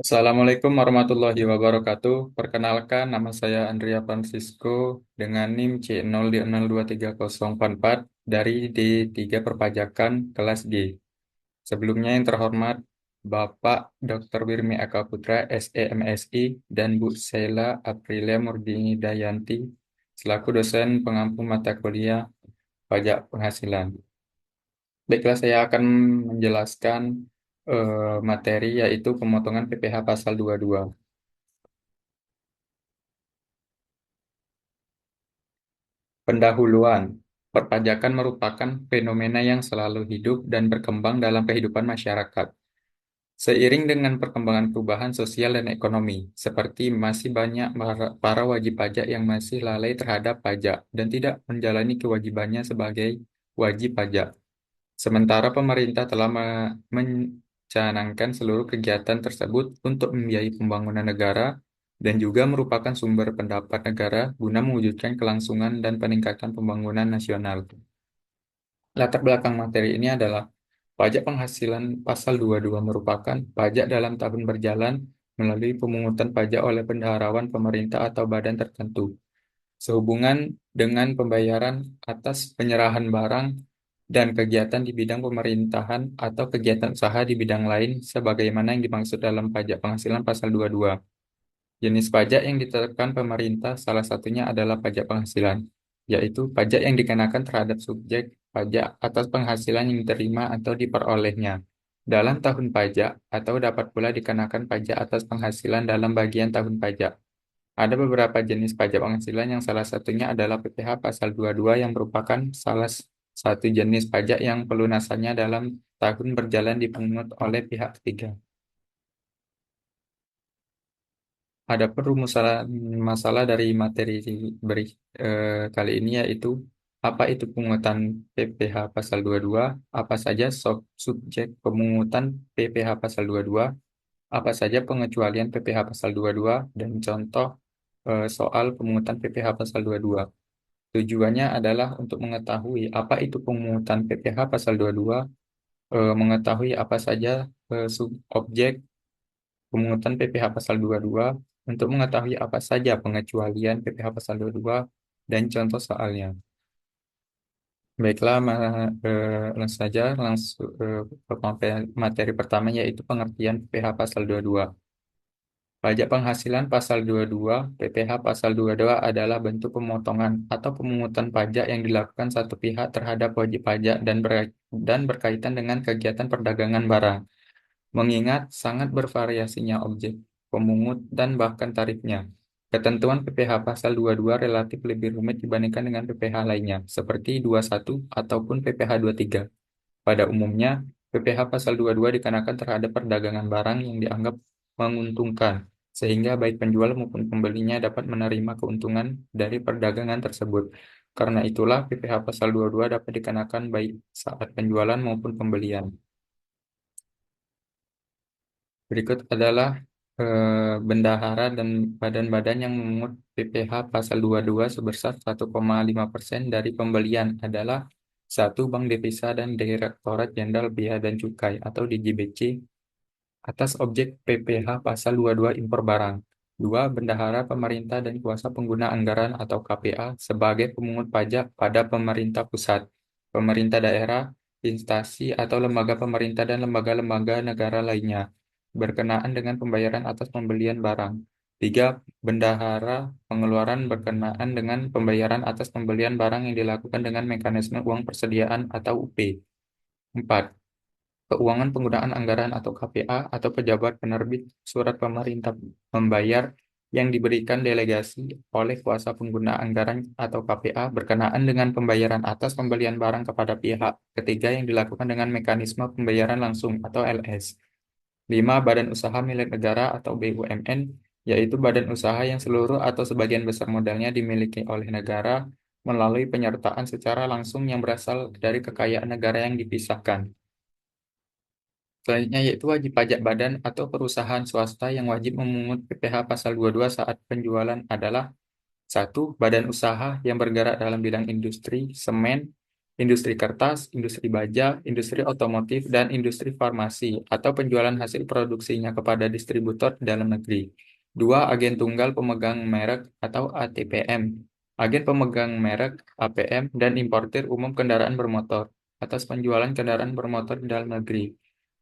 Assalamualaikum warahmatullahi wabarakatuh. Perkenalkan, nama saya Andrea Francisco dengan NIM C0D023044 dari D3 Perpajakan kelas G. Sebelumnya yang terhormat Bapak Dr. Wirmi Eka Putra, SE MSI, dan Bu Sheila Aprilia Murdini Dayanti, selaku dosen pengampu mata kuliah pajak penghasilan. Baiklah, saya akan menjelaskan materi yaitu pemotongan PPh pasal 22. Pendahuluan. Perpajakan merupakan fenomena yang selalu hidup dan berkembang dalam kehidupan masyarakat. Seiring dengan perkembangan perubahan sosial dan ekonomi, seperti masih banyak para wajib pajak yang masih lalai terhadap pajak dan tidak menjalani kewajibannya sebagai wajib pajak. Sementara pemerintah telah mencanangkan seluruh kegiatan tersebut untuk membiayai pembangunan negara dan juga merupakan sumber pendapat negara guna mewujudkan kelangsungan dan peningkatan pembangunan nasional. Latar belakang materi ini adalah pajak penghasilan pasal 22 merupakan pajak dalam tahun berjalan melalui pemungutan pajak oleh bendaharawan pemerintah atau badan tertentu sehubungan dengan pembayaran atas penyerahan barang dan kegiatan di bidang pemerintahan atau kegiatan usaha di bidang lain sebagaimana yang dimaksud dalam pajak penghasilan pasal 22. Jenis pajak yang ditetapkan pemerintah salah satunya adalah pajak penghasilan, yaitu pajak yang dikenakan terhadap subjek pajak atas penghasilan yang diterima atau diperolehnya dalam tahun pajak atau dapat pula dikenakan pajak atas penghasilan dalam bagian tahun pajak. Ada beberapa jenis pajak penghasilan yang salah satunya adalah PPh pasal 22 yang merupakan salah satu jenis pajak yang pelunasannya dalam tahun berjalan dipungut oleh pihak ketiga. Ada perumusan masalah dari materi beri kali ini yaitu apa itu pungutan PPh pasal 22, apa saja subjek pemungutan PPh pasal 22, apa saja pengecualian PPh pasal 22, dan contoh soal pemungutan PPh pasal 22. Tujuannya adalah untuk mengetahui apa itu pemungutan PPh pasal 22, mengetahui apa saja subobjek pemungutan PPh pasal 22, untuk mengetahui apa saja pengecualian PPh pasal 22, dan contoh soalnya. Baiklah, langsung saja langsung ke materi pertama yaitu pengertian PPh pasal 22. Pajak penghasilan pasal 22, PPh pasal 22 adalah bentuk pemotongan atau pemungutan pajak yang dilakukan satu pihak terhadap wajib pajak dan berkaitan dengan kegiatan perdagangan barang. Mengingat sangat bervariasinya objek pemungut dan bahkan tarifnya. Ketentuan PPh pasal 22 relatif lebih rumit dibandingkan dengan PPh lainnya, seperti 21 ataupun PPh 23. Pada umumnya, PPh pasal 22 dikenakan terhadap perdagangan barang yang dianggap menguntungkan, sehingga baik penjual maupun pembelinya dapat menerima keuntungan dari perdagangan tersebut. Karena itulah PPh pasal 22 dapat dikenakan baik saat penjualan maupun pembelian. Berikut adalah bendahara dan badan-badan yang memungut PPh pasal 22 sebesar 1,5% dari pembelian adalah: 1. Bank Devisa dan Direktorat Jenderal Bea dan Cukai atau DJBC atas objek PPh pasal 22 impor barang. 2. Bendahara pemerintah dan kuasa pengguna anggaran atau KPA sebagai pemungut pajak pada pemerintah pusat, pemerintah daerah, instansi atau lembaga pemerintah dan lembaga-lembaga negara lainnya berkenaan dengan pembayaran atas pembelian barang. 3. Bendahara pengeluaran berkenaan dengan pembayaran atas pembelian barang yang dilakukan dengan mekanisme uang persediaan atau UP. 4. Keuangan penggunaan anggaran atau KPA atau pejabat penerbit surat pemerintah membayar yang diberikan delegasi oleh kuasa pengguna anggaran atau KPA berkenaan dengan pembayaran atas pembelian barang kepada pihak ketiga yang dilakukan dengan mekanisme pembayaran langsung atau LS. 5. Badan usaha milik negara atau BUMN, yaitu badan usaha yang seluruh atau sebagian besar modalnya dimiliki oleh negara melalui penyertaan secara langsung yang berasal dari kekayaan negara yang dipisahkan. Selanjutnya yaitu wajib pajak badan atau perusahaan swasta yang wajib memungut PPh pasal 22 saat penjualan adalah: satu, badan usaha yang bergerak dalam bidang industri semen, industri kertas, industri baja, industri otomotif, dan industri farmasi, atau penjualan hasil produksinya kepada distributor di dalam negeri. Dua, agen tunggal pemegang merek atau ATPM, agen pemegang merek APM, dan importir umum kendaraan bermotor atas penjualan kendaraan bermotor di dalam negeri.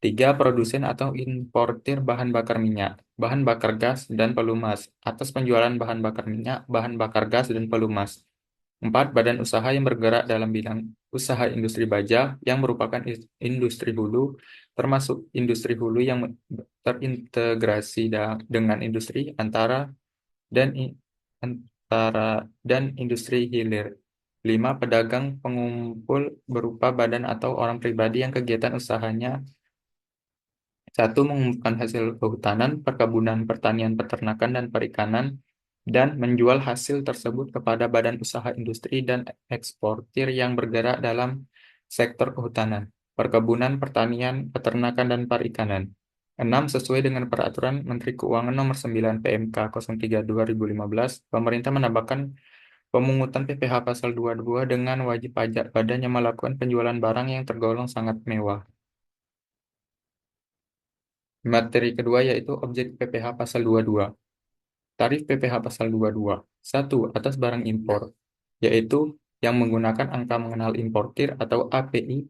Tiga, produsen atau importir bahan bakar minyak, bahan bakar gas, dan pelumas atas penjualan bahan bakar minyak, bahan bakar gas, dan pelumas. Empat, badan usaha yang bergerak dalam bidang usaha industri baja yang merupakan industri hulu, termasuk industri hulu yang terintegrasi dengan industri dan i- antara dan industri hilir. Lima, pedagang pengumpul berupa badan atau orang pribadi yang kegiatan usahanya: satu, mengumpulkan hasil kehutanan, perkebunan, pertanian, peternakan, dan perikanan, dan menjual hasil tersebut kepada badan usaha industri dan eksportir yang bergerak dalam sektor kehutanan, perkebunan, pertanian, peternakan, dan perikanan. Enam, sesuai dengan Peraturan Menteri Keuangan Nomor 9 PMK 03 2015, pemerintah menambahkan pemungutan PPh pasal 22 dengan wajib pajak badan yang melakukan penjualan barang yang tergolong sangat mewah. Materi kedua yaitu objek PPh pasal 22. Tarif PPh pasal 22. Satu, atas barang impor, yaitu yang menggunakan angka mengenal importir atau API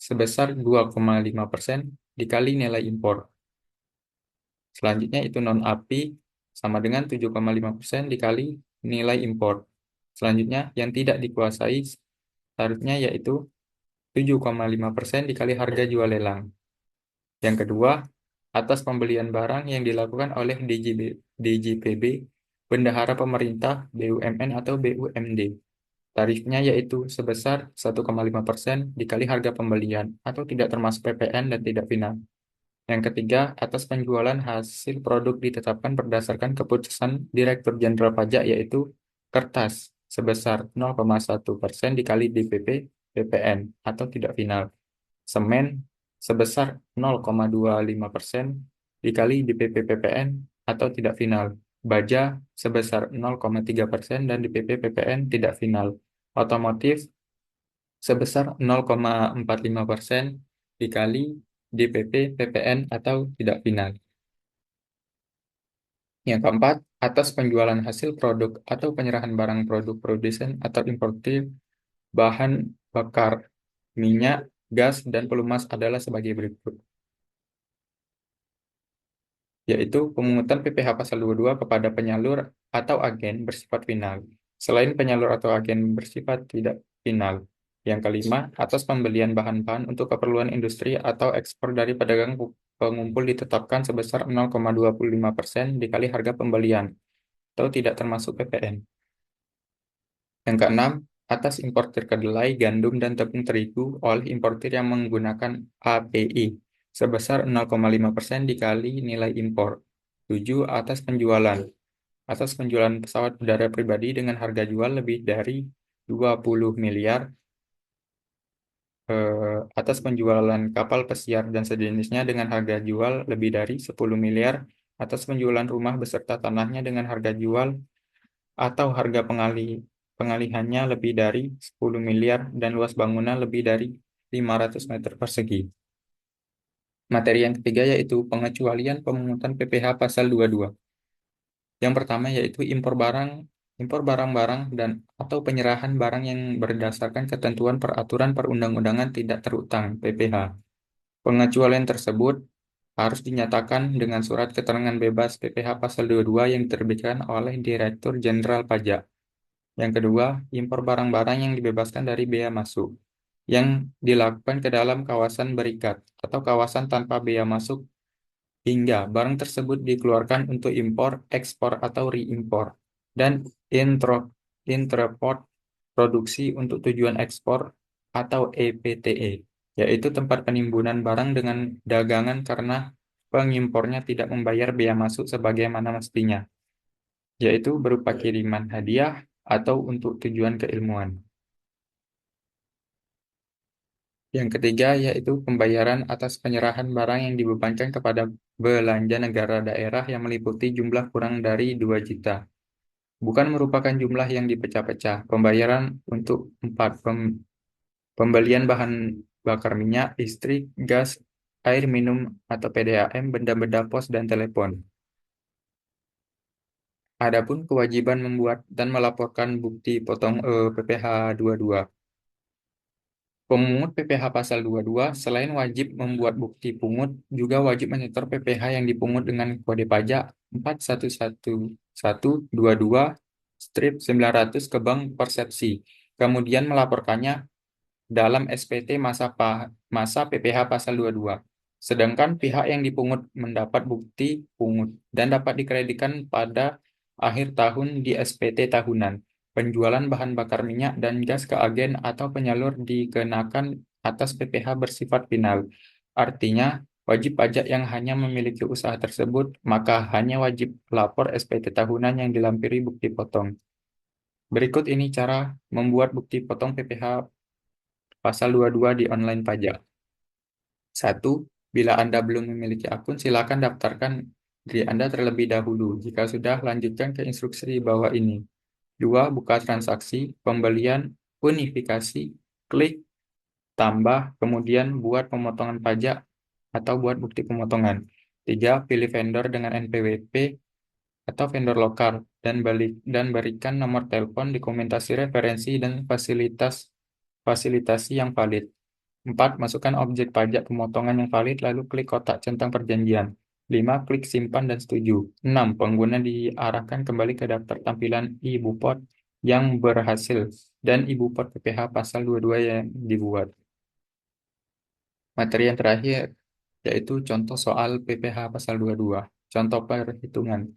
sebesar 2,5% dikali nilai impor. Selanjutnya itu non-API sama dengan 7,5% dikali nilai impor. Selanjutnya yang tidak dikuasai tarifnya yaitu 7,5% dikali harga jual lelang. Yang kedua, atas pembelian barang yang dilakukan oleh DJPB, Bendahara Pemerintah, BUMN atau BUMD. Tarifnya yaitu sebesar 1,5% dikali harga pembelian atau tidak termasuk PPN dan tidak final. Yang ketiga, atas penjualan hasil produk ditetapkan berdasarkan keputusan Direktur Jenderal Pajak yaitu kertas sebesar 0,1% dikali DPP PPN atau tidak final. Semen sebesar 0,25% dikali DPP PPN atau tidak final. Baja sebesar 0,3% dan DPP PPN tidak final. Otomotif sebesar 0,45% dikali DPP PPN atau tidak final. Yang keempat, atas penjualan hasil produk atau penyerahan barang produk produsen atau importir bahan bakar minyak, gas, dan pelumas adalah sebagai berikut, yaitu pemungutan PPh pasal 22 kepada penyalur atau agen bersifat final, selain penyalur atau agen bersifat tidak final. Yang kelima, atas pembelian bahan-bahan untuk keperluan industri atau ekspor dari pedagang pengumpul ditetapkan sebesar 0,25% dikali harga pembelian, atau tidak termasuk PPN. Yang keenam, atas importir kedelai, gandum, dan tepung terigu oleh importir yang menggunakan API sebesar 0,5% dikali nilai impor. 7. Atas penjualan pesawat udara pribadi dengan harga jual lebih dari 20 miliar, atas penjualan kapal pesiar dan sejenisnya dengan harga jual lebih dari 10 miliar, atas penjualan rumah beserta tanahnya dengan harga jual atau harga pengalihannya lebih dari 10 miliar dan luas bangunan lebih dari 500 meter persegi. Materi yang ketiga yaitu pengecualian pemungutan PPh pasal 22. Yang pertama yaitu impor barang-barang dan atau penyerahan barang yang berdasarkan ketentuan peraturan perundang-undangan tidak terutang PPh. Pengecualian tersebut harus dinyatakan dengan surat keterangan bebas PPh pasal 22 yang diterbitkan oleh Direktur Jenderal Pajak. Yang kedua, impor barang-barang yang dibebaskan dari bea masuk yang dilakukan ke dalam kawasan berikat atau kawasan tanpa bea masuk hingga barang tersebut dikeluarkan untuk impor, ekspor atau reimpor, dan intro, intraport produksi untuk tujuan ekspor atau EPTE, yaitu tempat penimbunan barang dengan dagangan karena pengimpornya tidak membayar bea masuk sebagaimana mestinya, yaitu berupa kiriman hadiah, atau untuk tujuan keilmuan. Yang ketiga yaitu pembayaran atas penyerahan barang yang dibebankan kepada belanja negara daerah yang meliputi jumlah kurang dari 2 juta. Bukan merupakan jumlah yang dipecah-pecah. Pembayaran untuk 4 pembelian bahan bakar minyak, listrik, gas, air minum atau PDAM, benda-benda pos dan telepon. Adapun kewajiban membuat dan melaporkan bukti potong PPh 22. Pemungut PPh pasal 22 selain wajib membuat bukti pungut, juga wajib menyetor PPh yang dipungut dengan kode pajak 411122-900 ke Bank Persepsi. Kemudian melaporkannya dalam SPT masa PPh pasal 22. Sedangkan pihak yang dipungut mendapat bukti pungut dan dapat dikreditkan pada akhir tahun di SPT tahunan. Penjualan bahan bakar minyak dan gas ke agen atau penyalur dikenakan atas PPh bersifat final. Artinya, wajib pajak yang hanya memiliki usaha tersebut, maka hanya wajib lapor SPT tahunan yang dilampiri bukti potong. Berikut ini cara membuat bukti potong PPh Pasal 22 di online pajak. 1. Bila Anda belum memiliki akun, silakan daftarkan diri Anda terlebih dahulu. Jika sudah, lanjutkan ke instruksi di bawah ini. 2. Buka transaksi, pembelian, unifikasi, klik, tambah, kemudian buat pemotongan pajak atau buat bukti pemotongan. 3. Pilih vendor dengan NPWP atau vendor lokal dan berikan nomor telepon, dokumentasi referensi, dan fasilitasi yang valid. 4. Masukkan objek pajak pemotongan yang valid, lalu klik kotak centang perjanjian. 5. Klik simpan dan setuju. 6. Pengguna diarahkan kembali ke daftar tampilan e-Bupot yang berhasil dan e-Bupot PPh pasal 22 yang dibuat. Materi yang terakhir yaitu contoh soal PPh pasal 22. Contoh perhitungan.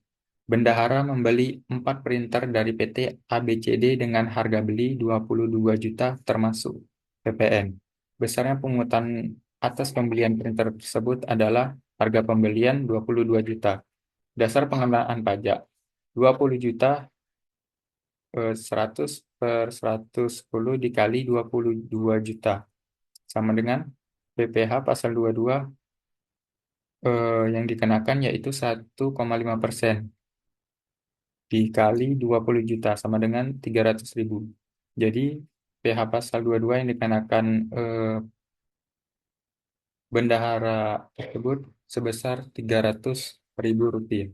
Bendahara membeli 4 printer dari PT ABCD dengan harga beli 22 juta termasuk PPN. Besarnya pungutan atas pembelian printer tersebut adalah harga pembelian 22 juta. Dasar pengenaan pajak 20 juta 100 per 110 dikali 22 juta. Sama dengan PPh pasal 22 yang dikenakan yaitu 1,5%. Dikali 20 juta sama dengan 300.000. Jadi PH pasal 22 yang dikenakan bendahara tersebut sebesar 300.000 rupiah.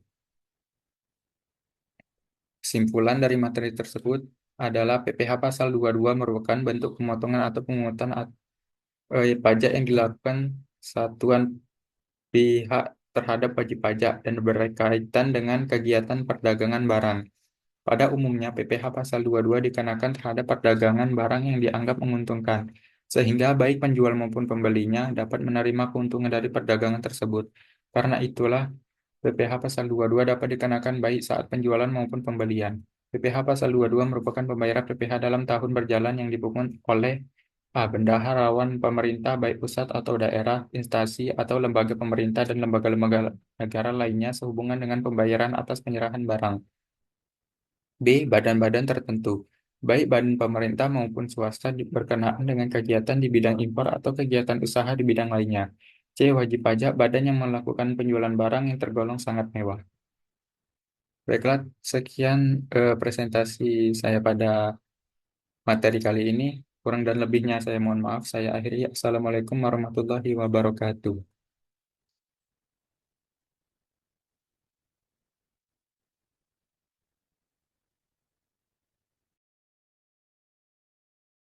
Kesimpulan dari materi tersebut adalah PPh pasal 22 merupakan bentuk pemotongan atau pungutan pajak yang dilakukan satuan pihak terhadap wajib pajak dan berkaitan dengan kegiatan perdagangan barang. Pada umumnya, PPh pasal 22 dikenakan terhadap perdagangan barang yang dianggap menguntungkan, sehingga baik penjual maupun pembelinya dapat menerima keuntungan dari perdagangan tersebut. Karena itulah, PPh pasal 22 dapat dikenakan baik saat penjualan maupun pembelian. PPh pasal 22 merupakan pembayaran PPh dalam tahun berjalan yang dipungut oleh bendaharawan pemerintah baik pusat atau daerah, instansi atau lembaga pemerintah dan lembaga-lembaga negara lainnya sehubungan dengan pembayaran atas penyerahan barang. B. Badan-badan tertentu, baik badan pemerintah maupun swasta berkenaan dengan kegiatan di bidang impor atau kegiatan usaha di bidang lainnya. C. Wajib pajak, badan yang melakukan penjualan barang yang tergolong sangat mewah. Baiklah, sekian presentasi saya pada materi kali ini. Kurang dan lebihnya saya mohon maaf. Saya akhiri. Assalamualaikum warahmatullahi wabarakatuh.